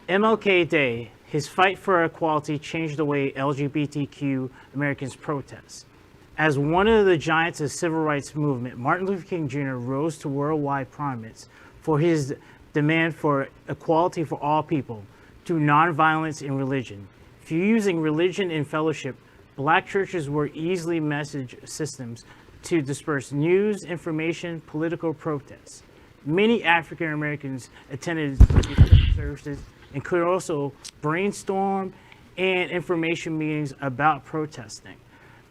MLK Day, his fight for equality changed the way LGBTQ Americans protest. As one of the giants of the civil rights movement, Martin Luther King Jr. rose to worldwide prominence for his demand for equality for all people through nonviolence in religion. Fusing religion and fellowship, Black churches were easily message systems to disperse news, information, political protests. Many African Americans attended services and could also brainstorm and information meetings about protesting.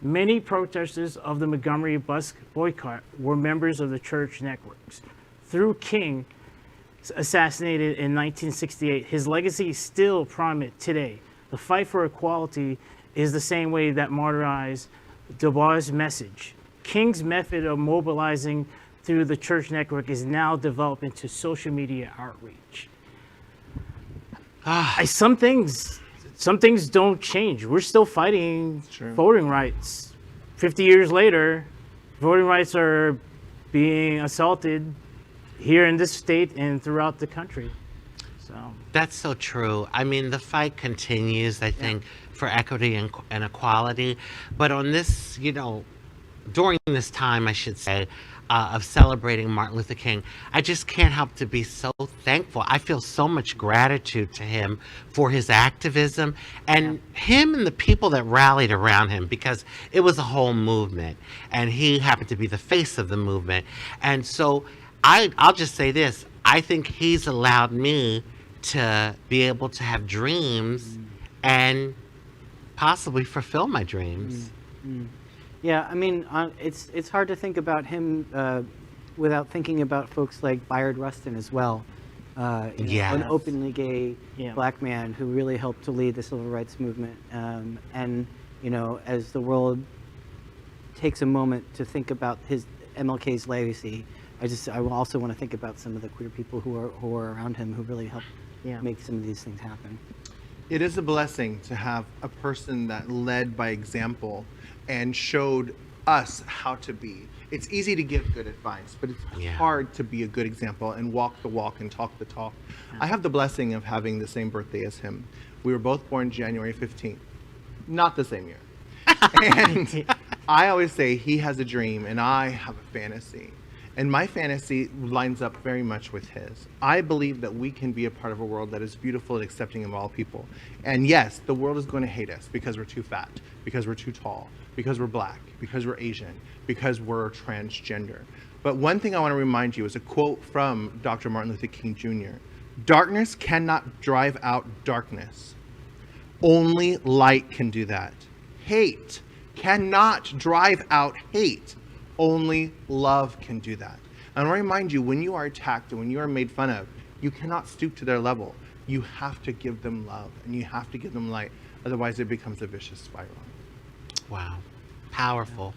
Many protesters of the Montgomery bus boycott were members of the church networks. Through King, assassinated in 1968, his legacy is still prominent today. The fight for equality is the same way that martyrized Du Bois' message. King's method of mobilizing through the church network is now developed into social media outreach. Some things don't change. We're still fighting voting rights. 50 years later, voting rights are being assaulted here in this state and throughout the country. So that's so true. I mean, the fight continues, I think, for equity and equality. But on this, during this time, I should say, of celebrating Martin Luther King, I just can't help to be so thankful. I feel so much gratitude to him for his activism and him and the people that rallied around him, because it was a whole movement and he happened to be the face of the movement. And so I'll just say this, I think he's allowed me to be able to have dreams and possibly fulfill my dreams. Yeah, I mean, it's hard to think about him without thinking about folks like Bayard Rustin as well. An openly gay Black man who really helped to lead the civil rights movement. And as the world takes a moment to think about his MLK's legacy, I also want to think about some of the queer people who are around him who really helped make some of these things happen. It is a blessing to have a person that led by example and showed us how to be. It's easy to give good advice, but it's hard to be a good example and walk the walk and talk the talk. I have the blessing of having the same birthday as him. We were both born January 15th, not the same year. And I always say he has a dream and I have a fantasy. And my fantasy lines up very much with his. I believe that we can be a part of a world that is beautiful and accepting of all people. And yes, the world is going to hate us because we're too fat, because we're too tall, because we're Black, because we're Asian, because we're transgender. But one thing I want to remind you is a quote from Dr. Martin Luther King Jr. Darkness cannot drive out darkness. Only light can do that. Hate cannot drive out hate. Only love can do that. And I want to remind you, when you are attacked and when you are made fun of, you cannot stoop to their level. You have to give them love and you have to give them light. Otherwise, it becomes a vicious spiral. Wow. Powerful.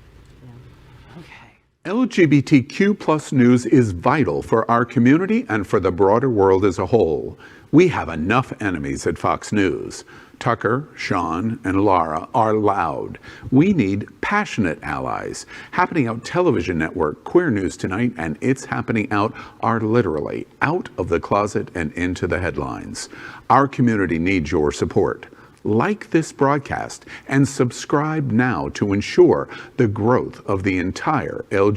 Okay. LGBTQ plus news is vital for our community and for the broader world as a whole. We have enough enemies at Fox News. Tucker, Sean, and Laura are loud. We need passionate allies. Happening Out television network, Queer News Tonight, and It's Happening Out are literally out of the closet and into the headlines. Our community needs your support. Like this broadcast and subscribe now to ensure the growth of the entire LGBT